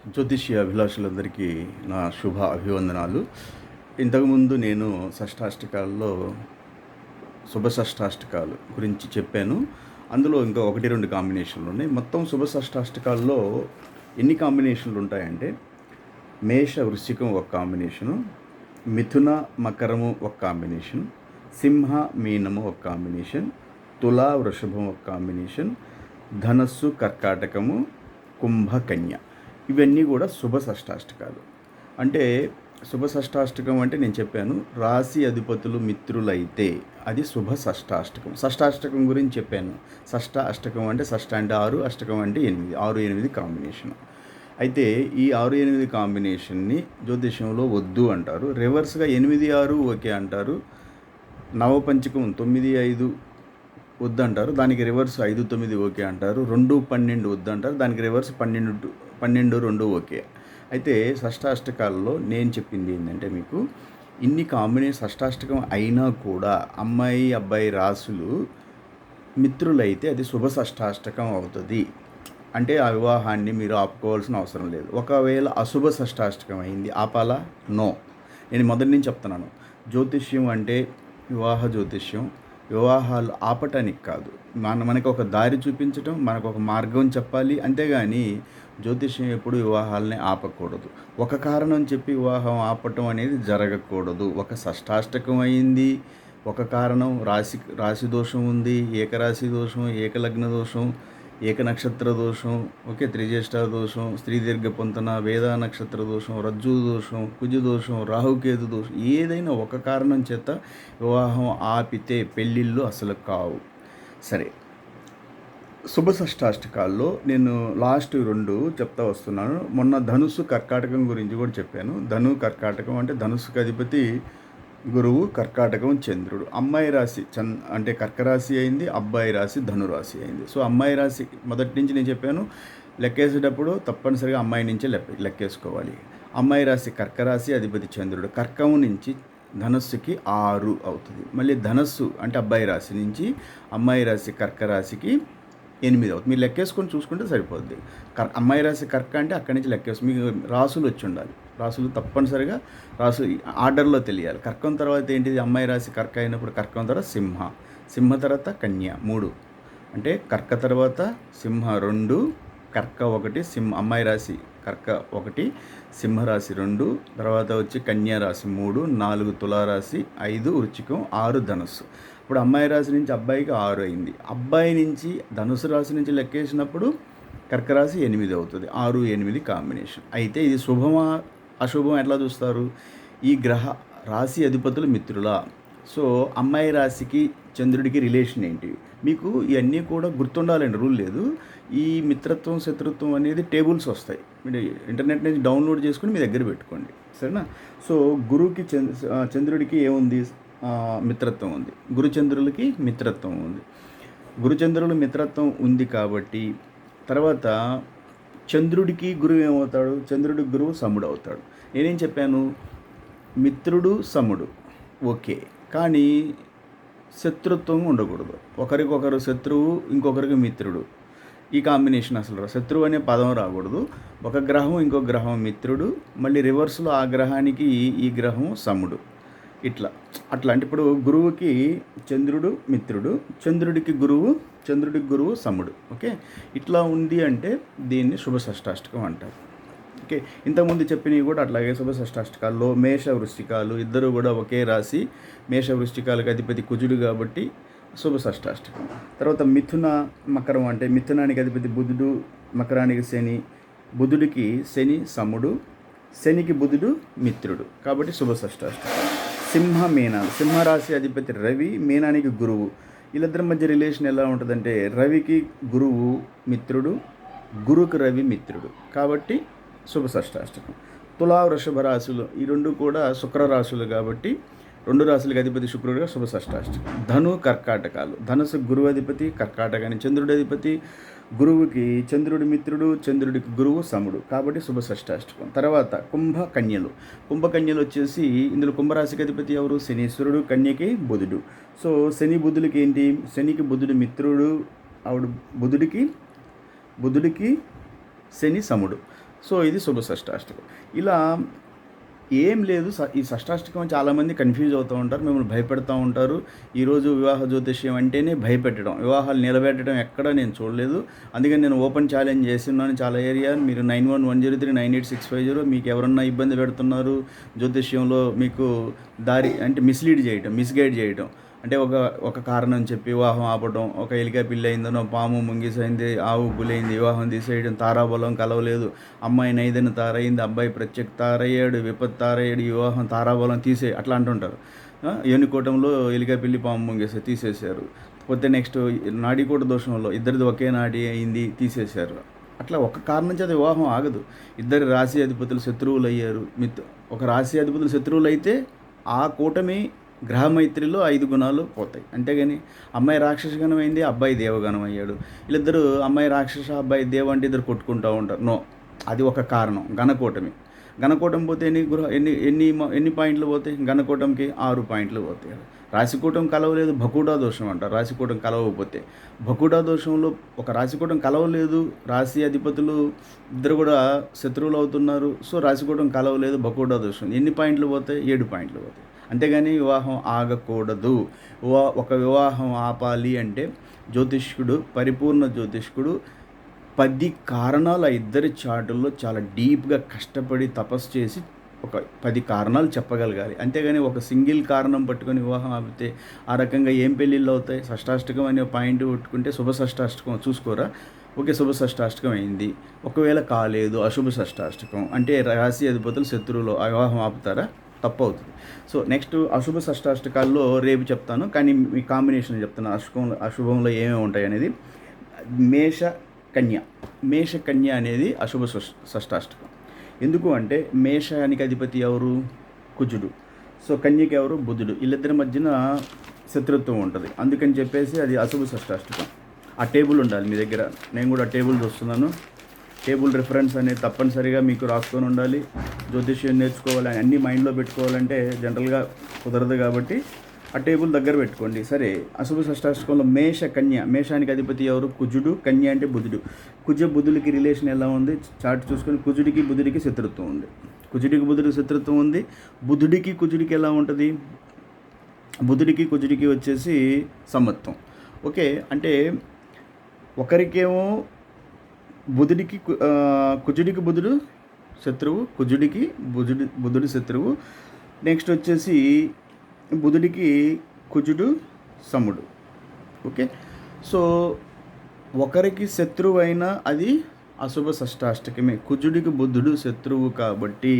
జ్యోతిష్య అభిలాషులందరికీ నా శుభ అభివందనాలు. ఇంతకుముందు నేను షష్టాష్టకాల్లో శుభ షష్టాష్టకాలు గురించి చెప్పాను. అందులో ఇంకా 1, 2 కాంబినేషన్లు ఉన్నాయి. మొత్తం శుభ షష్టాష్టకాల్లో ఎన్ని కాంబినేషన్లు ఉంటాయంటే, మేష వృశ్చికం ఒక కాంబినేషను, మిథున మకరము ఒక కాంబినేషన్, సింహ మీనము ఒక కాంబినేషన్, తులా వృషభం ఒక కాంబినేషన్, ధనస్సు కర్కాటకము, కుంభ కన్య. ఇవన్నీ కూడా శుభ షష్టాష్టకాలు. అంటే శుభ షష్టాష్టకం అంటే నేను చెప్పాను, రాశి అధిపతులు మిత్రులైతే అది శుభ షష్టాష్టకం. షష్టాష్టకం గురించి చెప్పాను. షష్ట అష్టకం అంటే షష్ట అంటే 6, అష్టకం అంటే 8, 6, 8 కాంబినేషన్. అయితే ఈ 6, 8 కాంబినేషన్ని జ్యోతిష్యంలో వద్దు అంటారు. రివర్స్గా 8, 6 ఓకే అంటారు. నవపంచకం 9, 5 వద్దంటారు. దానికి రివర్స్ 5, 9 ఓకే అంటారు. 2, 12 వద్దంటారు. దానికి రివర్స్ 12, 2 ఓకే. అయితే షష్టాష్టకాలలో నేను చెప్పింది ఏంటంటే, మీకు ఇన్ని కాంబినేషన్ షష్టాష్టకం అయినా కూడా అమ్మాయి అబ్బాయి రాసులు మిత్రులైతే అది శుభ షష్టాష్టకం అవుతుంది. అంటే ఆ వివాహాన్ని మీరు ఆపుకోవాల్సిన అవసరం లేదు. ఒకవేళ అశుభ షష్టాష్టకం అయింది, ఆపాలా? నో. నేను మొదటి నుంచి చెప్తున్నాను, జ్యోతిష్యం అంటే వివాహ జ్యోతిష్యం వివాహాలు ఆపటానికి కాదు, మనకి ఒక దారి చూపించటం, మనకు ఒక మార్గం చెప్పాలి. అంతేగాని జ్యోతిష్యం ఎప్పుడు వివాహాలని ఆపకూడదు. ఒక కారణం చెప్పి వివాహం ఆపటం అనేది జరగకూడదు. ఒక షష్టాష్టకం అయింది, ఒక కారణం రాశి దోషం ఉంది, ఏకరాశి దోషం, ఏకలగ్న దోషం, ఏక నక్షత్ర దోషం, ఓకే, త్రిజ్యేష్ఠ దోషం, స్త్రీ దీర్ఘ పొంతన, వేద నక్షత్ర దోషం, రజ్జు దోషం, కుజు దోషం, రాహుకేతు దోషం, ఏదైనా ఒక కారణం చేత వివాహం ఆపితే పెళ్ళిళ్ళు అసలు కావు. సరే, శుభ షష్టాష్టకాల్లో నేను లాస్ట్ 2 చెప్తా వస్తున్నాను. మొన్న ధనుస్సు కర్కాటకం గురించి కూడా చెప్పాను. కర్కాటకం అంటే ధనుస్సుకు అధిపతి గురువు, కర్కాటకం చంద్రుడు. అమ్మాయి రాశి అంటే కర్కరాశి అయింది, అబ్బాయి రాశి ధనురాశి అయింది. సో అమ్మాయి రాశి మొదటి నుంచి నేను చెప్పాను, లెక్కేసేటప్పుడు తప్పనిసరిగా అమ్మాయి నుంచే లెక్కేసుకోవాలి. అమ్మాయి రాశి కర్కరాశి, అధిపతి చంద్రుడు. కర్కం నుంచి ధనస్సుకి 6 అవుతుంది. మళ్ళీ ధనస్సు అంటే అబ్బాయి రాశి నుంచి అమ్మాయి రాశి కర్కరాశికి 8 అవుతుంది. మీరు లెక్కేసుకొని చూసుకుంటే సరిపోద్ది. అమ్మాయి రాశి కర్క అంటే అక్కడి నుంచి లెక్కేసి మీకు రాసులు వచ్చి ఉండాలి. రాసులు తప్పనిసరిగా ఆర్డర్లో తెలియాలి. కర్కం తర్వాత ఏంటిది? అమ్మాయి రాశి కర్క అయినప్పుడు కర్కం తర్వాత సింహ తర్వాత కన్య 3. అంటే కర్క తర్వాత సింహ 2, కర్క 1, అమ్మాయి రాశి కర్క 1, సింహరాశి 2, తర్వాత వచ్చి కన్యా రాశి 3, 4 తులారాశి, 5 వృశ్చికం, 6 ధనుస్సు. ఇప్పుడు అమ్మాయి రాశి నుంచి అబ్బాయికి 6 అయింది. అబ్బాయి నుంచి ధనుసు రాశి నుంచి లెక్కేసినప్పుడు కర్కరాశి 8 అవుతుంది. 6, 8 కాంబినేషన్. అయితే ఇది శుభమా అశుభం ఎట్లా చూస్తారు? ఈ రాశి అధిపతులు మిత్రులా? సో అమ్మాయి రాశికి చంద్రుడికి రిలేషన్ ఏంటి? మీకు ఇవన్నీ కూడా గుర్తుండాలండి, రూల్ లేదు. ఈ మిత్రత్వం శత్రుత్వం అనేది టేబుల్స్ వస్తాయి, మీరు ఇంటర్నెట్ నుంచి డౌన్లోడ్ చేసుకుని మీ దగ్గర పెట్టుకోండి, సరేనా? సో గురువుకి చంద్రుడికి ఏముంది? మిత్రత్వం ఉంది. గురుచంద్రులకి మిత్రత్వం ఉంది. గురుచంద్రులు మిత్రత్వం ఉంది కాబట్టి తర్వాత చంద్రుడికి గురువు ఏమవుతాడు? చంద్రుడికి గురువు సముడు అవుతాడు. నేనేం చెప్పాను? మిత్రుడు సముడు ఓకే, కానీ శత్రుత్వం ఉండకూడదు. ఒకరికొకరు శత్రువు, ఇంకొకరికి మిత్రుడు. ఈ కాంబినేషన్ అసలు శత్రువు అనే పదం రాకూడదు. ఒక గ్రహం ఇంకో గ్రహం మిత్రుడు, మళ్ళీ రివర్స్లో ఆ గ్రహానికి ఈ గ్రహం సముడు. అట్లా అంటే ఇప్పుడు గురువుకి చంద్రుడు మిత్రుడు, చంద్రుడికి గురువు సముడు. ఓకే, ఇట్లా ఉంది అంటే దీన్ని శుభ షష్టాష్టకం అంటారు. ఓకే, ఇంతకుముందు చెప్పినవి కూడా అట్లాగే శుభ షష్టాష్టకాల్లో మేష వృశ్చికాలు ఇద్దరు కూడా ఒకే రాశి. మేష వృశ్చికాలకు అధిపతి కుజుడు కాబట్టి శుభ షష్టాష్టకం. తర్వాత మిథున మకరం అంటే మిథునానికి అధిపతి బుధుడు, మకరానికి శని. బుధుడికి శని సముడు, శనికి బుధుడు మిత్రుడు కాబట్టి శుభ షష్టాష్టకం. సింహరాశి అధిపతి రవి, మీనానికి గురువు. వీళ్ళిద్దరి మధ్య రిలేషన్ ఎలా ఉంటుందంటే, రవికి గురువు మిత్రుడు, గురువుకి రవి మిత్రుడు కాబట్టి శుభ షష్టాష్టకం. తులా వృషభ రాశులు ఈ 2 కూడా శుక్ర రాశులు కాబట్టి 2 రాశులకు అధిపతి శుక్రుడుగా శుభ షష్టాష్టకం. కర్కాటకాలు. ధనుసు గురువు అధిపతి, కర్కాటకాన్ని చంద్రుడి అధిపతి. గురువుకి చంద్రుడి మిత్రుడు, చంద్రుడికి గురువు సముడు కాబట్టి శుభ షష్టాష్టకం. తర్వాత కుంభకన్యలు వచ్చేసి ఇందులో కుంభరాశికి అధిపతి ఎవరు? శనీశ్వరుడు, కన్యకి బుధుడు. సో శని బుధులకి ఏంటి? శనికి బుధుడు మిత్రుడు, ఆవిడ బుధుడికి శని సముడు. సో ఇది శుభ షష్టాష్టకం. ఇలా ఏం లేదు. ఈ షష్టాష్టకం చాలామంది కన్ఫ్యూజ్ అవుతూ ఉంటారు, మిమ్మల్ని భయపెడతా ఉంటారు. ఈరోజు వివాహ జ్యోతిష్యం అంటేనే భయపెట్టడం, వివాహాలు నిలబెట్టడం ఎక్కడా నేను చూడలేదు. అందుకని నేను ఓపెన్ ఛాలెంజ్ చేస్తున్నాను చాలా ఏరియా. మీరు 9110398650 మీకు ఎవరన్నా ఇబ్బంది పెడుతున్నారు జ్యోతిష్యంలో, మీకు దారి అంటే మిస్గైడ్ చేయడం, అంటే ఒక కారణం చెప్పి వివాహం ఆపడం, ఒక ఎలిక పిల్లి అయిందనో, పాము ముంగిసైంది, ఆవు గులైంది, వివాహం తీసేయడం, తారాబలం కలవలేదు, అమ్మాయి నైదని తారయింది, అబ్బాయి ప్రత్యేక తారయ్యాడు, విపత్తు తారయ్యాడు, వివాహం తారాబలం అట్లా అంటుంటారు. ఎన్నుకోవటంలో ఎలిక పిల్లి పాము ముంగేసి తీసేశారు. పోతే నెక్స్ట్ నాడీకోట దోషంలో ఇద్దరిది ఒకే నాడి అయింది, తీసేశారు. అట్లా ఒక కారణం చేత వివాహం ఆగదు. ఇద్దరు రాశి అధిపతులు శత్రువులు అయ్యారు. ఒక రాశి అధిపతులు శత్రువులు అయితే ఆ కూటమి గ్రహమైత్రిలో 5 గుణాలు పోతాయి. అంతేగాని అమ్మాయి రాక్షసగణం అయింది, అబ్బాయి దేవగణం అయ్యాడు, వీళ్ళిద్దరు అమ్మాయి రాక్షస అబ్బాయి దేవ అంటే ఇద్దరు కొట్టుకుంటూ ఉంటారు. నో, అది ఒక కారణం. ఘనకూటమి పోతే ఎన్ని పాయింట్లు పోతాయి? ఘనకూటంకి 6 పాయింట్లు పోతాయి. రాశికూటం కలవలేదు, భకూడా దోషం అంటారు. రాశికూటం కలవకపోతే భకూడా దోషంలో ఒక రాశికూటం కలవలేదు, రాశి అధిపతులు ఇద్దరు కూడా శత్రువులు అవుతున్నారు. సో రాశికూటం కలవలేదు, భకూడా దోషం ఎన్ని పాయింట్లు పోతాయి? 7 పాయింట్లు పోతాయి. అంతేగాని వివాహం ఆగకూడదు. ఒక వివాహం ఆపాలి అంటే పరిపూర్ణ జ్యోతిష్కుడు 10 కారణాలు ఆ ఇద్దరి చాటుల్లో చాలా డీప్గా కష్టపడి తపస్సు చేసి ఒక 10 కారణాలు చెప్పగలగాలి. అంతేగాని ఒక సింగిల్ కారణం పట్టుకొని వివాహం ఆపితే ఆ రకంగా ఏం పెళ్ళిళ్ళు అవుతాయి? షష్టాష్టకం అనే పాయింట్ పెట్టుకుంటే శుభ షష్టాష్టకం చూసుకోరా. ఓకే, శుభ షష్టాష్టకం అయింది, ఒకవేళ కాలేదు అశుభ షష్టాష్టకం అంటే రాశి అధిపతులు శత్రువులు ఆ వివాహం ఆపుతారా? తప్పు అవుతుంది. సో నెక్స్ట్ అశుభ షష్టాష్టకాల్లో రేపు చెప్తాను, కానీ మీ కాంబినేషన్ చెప్తాను. అశుభంలో ఏమేమి ఉంటాయి అనేది. మేష కన్య అనేది అశుభ షష్టాష్టకం. ఎందుకు అంటే మేషానికి అధిపతి ఎవరు? కుజుడు. సో కన్యకి ఎవరు? బుధుడు. వీళ్ళిద్దరి మధ్యన శత్రుత్వం ఉంటుంది. అందుకని చెప్పేసి అది అశుభ షష్టాష్టకం. ఆ టేబుల్ ఉండాలి మీ దగ్గర. నేను కూడా టేబుల్ చూస్తున్నాను. టేబుల్ రిఫరెన్స్ అనేది తప్పనిసరిగా మీకు రాసుకొని ఉండాలి. జ్యోతిష్యం నేర్చుకోవాలి, అన్నీ మైండ్లో పెట్టుకోవాలంటే జనరల్గా కుదరదు. కాబట్టి ఆ టేబుల్ దగ్గర పెట్టుకోండి. సరే, అశుభ షష్టాష్టకంలో మేషానికి అధిపతి ఎవరు? కుజుడు. కన్య అంటే బుధుడు. బుధుడికి రిలేషన్ ఎలా ఉంది? చార్ట్ చూసుకొని కుజుడికి బుధుడికి శత్రుత్వం ఉంది. బుధుడికి శత్రుత్వం ఉంది. కుజుడికి ఎలా ఉంటుంది? కుజుడికి వచ్చేసి సమత్వం. ఓకే, అంటే ఒకరికేమో కుజుడికి బుధుడు శత్రువు, బుధుడు శత్రువు. నెక్స్ట్ వచ్చేసి బుధుడికి కుజుడు సముడు. ఓకే, సో ఒకరికి శత్రువు అయినా అది అశుభ షష్టాష్టకమే. కుజుడికి బుధుడు శత్రువు కాబట్టి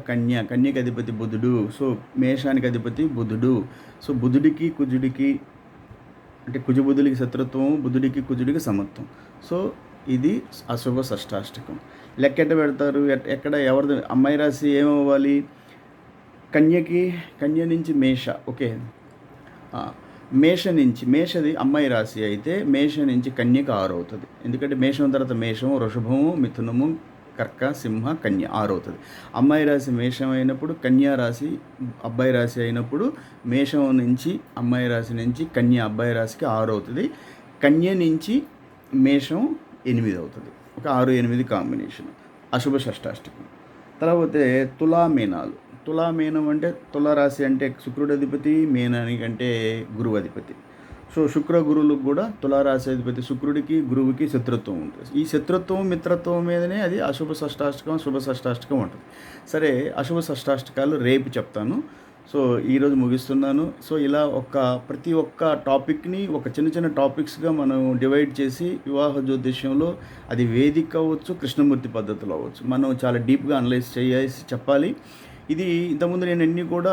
కన్యకి అధిపతి బుధుడు. సో మేషానికి అధిపతి బుధుడు. సో కుజుడికి అంటే బుధుడికి శత్రుత్వం, కుజుడికి సమత్వం. సో ఇది అశుభ షష్టాష్టకం. లెక్కెట్ట పెడతారు, ఎక్కడ ఎవరిది? అమ్మాయి రాశి ఏమవ్వాలి? కన్య నుంచి మేష. ఓకే, మేషది అమ్మాయి రాశి అయితే మేష నుంచి కన్యకు 6 అవుతుంది. ఎందుకంటే మేషం తర్వాత మేషము, వృషభము, మిథునము, కర్క, సింహ, కన్య 6 అవుతుంది. అమ్మాయి రాశి మేషం అయినప్పుడు, కన్యా రాశి అబ్బాయి రాశి అయినప్పుడు మేషం నుంచి అమ్మాయి రాశి నుంచి కన్య అబ్బాయి రాశికి 6 అవుతుంది. కన్య నుంచి మేషం 8 అవుతుంది. ఒక 6-8 కాంబినేషన్ అశుభ షష్టాష్టకం. తర్వాత తులామీనం అంటే తులారాశి అంటే శుక్రుడు అధిపతి, మీనానికి అంటే గురువు అధిపతి. సో శుక్ర గురువులకు కూడా తులారాశి అధిపతి శుక్రుడికి గురువుకి శత్రుత్వం ఉంటుంది. ఈ శత్రుత్వం మిత్రత్వం మీదనే అది అశుభ షష్టాష్టకం, శుభ షష్టాష్టకం ఉంటుంది. సరే, అశుభ షష్టాష్టకాలు రేపు చెప్తాను. సో ఈరోజు ముగిస్తున్నాను. సో ఇలా ప్రతి ఒక్క టాపిక్ని ఒక చిన్న టాపిక్స్గా మనం డివైడ్ చేసి వివాహ జ్యోతిష్యంలో అది వేదిక అవ్వచ్చు, కృష్ణమూర్తి పద్ధతిలో అవ్వచ్చు, మనం చాలా డీప్గా అనలైజ్ చేసి చెప్పాలి. ఇది ఇంతకుముందు నేను అన్నీ కూడా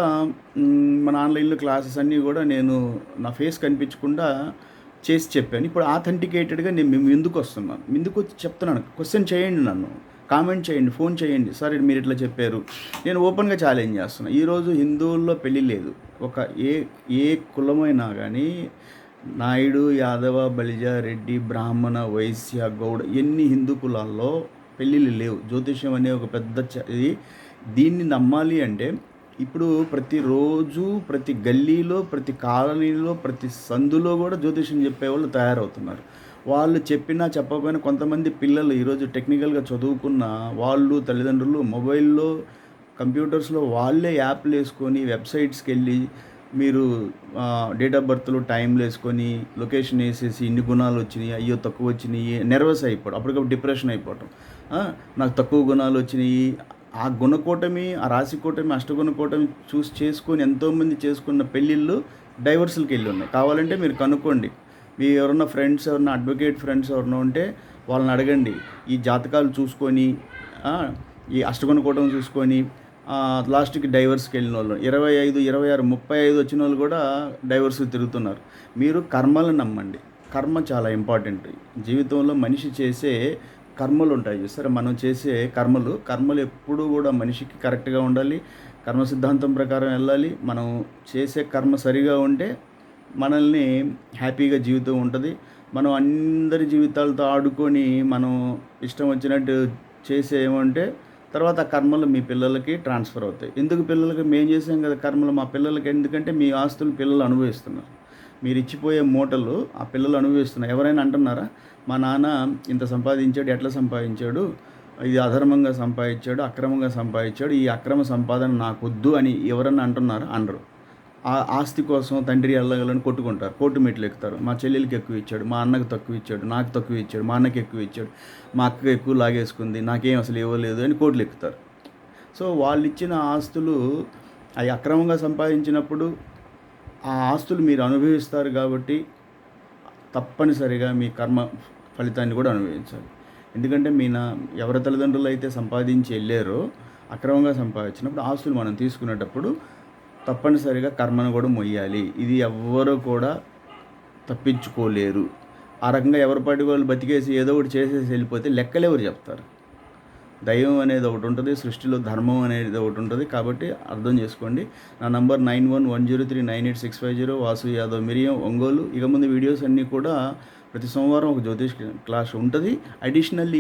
మన ఆన్లైన్లో క్లాసెస్ అన్నీ కూడా నేను నా ఫేస్ కనిపించకుండా చేసి చెప్పాను. ఇప్పుడు ఆథెంటికేటెడ్గా నేను ముందుకు వస్తున్నాను, ముందుకు వచ్చి చెప్తున్నాను. క్వశ్చన్ చేయండి, నన్ను కామెంట్ చేయండి, ఫోన్ చేయండి. సార్ మీరు ఇట్లా చెప్పారు, నేను ఓపెన్గా ఛాలెంజ్ చేస్తున్నాను. ఈరోజు హిందువుల్లో పెళ్ళి లేదు. ఏ కులమైనా కానీ నాయుడు, యాదవ, బలిజ, రెడ్డి, బ్రాహ్మణ, వైశ్య, గౌడ ఎన్ని హిందూ కులాల్లో పెళ్ళిళ్ళు లేవు. జ్యోతిష్యం అనే ఒక పెద్ద దీన్ని నమ్మాలి అంటే ఇప్పుడు ప్రతిరోజు ప్రతి గల్లీలో, ప్రతి కాలనీలో, ప్రతి సందులో కూడా జ్యోతిష్యం చెప్పేవాళ్ళు తయారవుతున్నారు. వాళ్ళు చెప్పినా చెప్పకపోయినా కొంతమంది పిల్లలు ఈరోజు టెక్నికల్‌గా చదువుకున్న వాళ్ళు తల్లిదండ్రులు మొబైల్‌లో, కంప్యూటర్స్‌లో వాళ్ళే యాప్‌లేసుకొని వెబ్‌సైట్స్‌కెళ్ళి మీరు డేట్ ఆఫ్ బర్త్‌లు టైమ్‌లేసుకొని లొకేషన్ ఏసేసి ఇన్ని గుణాలొచ్చినియి, అయ్యో తక్కువొచ్చినియి, నెర్వస్ అయిపోవడం. అప్పటికప్పుడు డిప్రెషన్ అయిపోవటం. నాకు తక్కువ గుణాలొచ్చినియి. ఆ గుణకూటమి, ఆ రాశికూటమి, అష్టగుణ కూటమి చేసుకొని ఎంతోమంది చేసుకున్న పెళ్ళిళ్ళు డైవర్సులకెళ్ళున్నాయి. కావాలంటే మీరు కనుక్కోండి. మీ ఎవరన్నా ఫ్రెండ్స్ ఎవరన్నా అడ్వకేట్ ఫ్రెండ్స్ ఎవరన్నా ఉంటే వాళ్ళని అడగండి. ఈ జాతకాలు చూసుకొని ఈ అష్టగుణ కూటమి చూసుకొని లాస్ట్‌కి డైవర్స్‌కెళ్ళినోళ్ళు 25, 26, 35 వచ్చినోళ్ళు కూడా డైవర్స్‌కి తిరుగుతున్నారు. మీరు కర్మలను నమ్మండి. కర్మ చాలా ఇంపార్టెంట్. జీవితంలో మనిషి చేసే కర్మలుంటాయి చూసారా? మనం చేసే కర్మలు ఎప్పుడూ కూడా మనిషికి కరెక్ట్‌గా ఉండాలి. కర్మ సిద్ధాంతం ప్రకారం వెళ్ళాలి. మనం చేసే కర్మ సరిగా ఉంటే మనల్ని హ్యాపీగా జీవితం ఉంటుంది. మనం అందరి జీవితాలతో ఆడుకొని మనం ఇష్టం వచ్చినట్టు చేసేమంటే తర్వాత ఆ కర్మలు మీ పిల్లలకి ట్రాన్స్ఫర్ అవుతాయి. ఎందుకు పిల్లలకి మేము చేసాం కదా కర్మలు మా పిల్లలకి ఎందుకంటే మీ ఆస్తులు పిల్లలు అనుభవిస్తున్నారు. మీరు ఇచ్చిపోయే మూటలు ఆ పిల్లలు అనుభవిస్తున్నారు. ఎవరైనా అంటున్నారా? మా నాన్న ఇంత సంపాదించాడు, ఎట్లా సంపాదించాడు? ఇది అధర్మంగా సంపాదించాడు, అక్రమంగా సంపాదించాడు. ఈ అక్రమ సంపాదన నాకొద్దు అని ఎవరన్నా అంటున్నారా? అనరు. ఆ ఆస్తి కోసం తండ్రి ఎల్లగలని కొట్టుకుంటారు. కోర్టు మెట్లు ఎక్కుతారు. మా చెల్లెలికి ఎక్కువ ఇచ్చాడు, మా అన్నకు తక్కువ ఇచ్చాడు, నాకు తక్కువ ఇచ్చాడు, మా అన్నకి ఎక్కువ ఇచ్చాడు, మా అక్క ఎక్కువ లాగేసుకుంది, నాకేం అసలు ఇవ్వలేదు అని కోర్టులు ఎక్కుతారు. సో వాళ్ళు ఇచ్చిన ఆస్తులు అవి అక్రమంగా సంపాదించినప్పుడు ఆ ఆస్తులు మీరు అనుభవిస్తారు కాబట్టి తప్పనిసరిగా మీ కర్మ ఫలితాన్ని కూడా అనుభవించాలి. ఎందుకంటే ఎవరి తల్లిదండ్రులు అయితే సంపాదించి వెళ్ళారో అక్రమంగా సంపాదించినప్పుడు ఆస్తులు మనం తీసుకునేటప్పుడు తప్పనిసరిగా కర్మను కూడా మొయ్యాలి. ఇది ఎవ్వరూ కూడా తప్పించుకోలేరు. ఆ రకంగా ఎవరి పాటికి వాళ్ళు బతికేసి ఏదో ఒకటి చేసేసి వెళ్ళిపోతే లెక్కలెవరు చెప్తారు? దైవం అనేది ఒకటి ఉంటుంది, సృష్టిలో ధర్మం అనేది ఒకటి ఉంటుంది. కాబట్టి అర్థం చేసుకోండి. నా నంబర్ 9110398650 వాసు యాదవ్ మిరియం ఒంగోలు. ఇక ముందు వీడియోస్ అన్నీ కూడా ప్రతి సోమవారం ఒక జ్యోతిష్ క్లాస్ ఉంటుంది. అడిషనల్లీ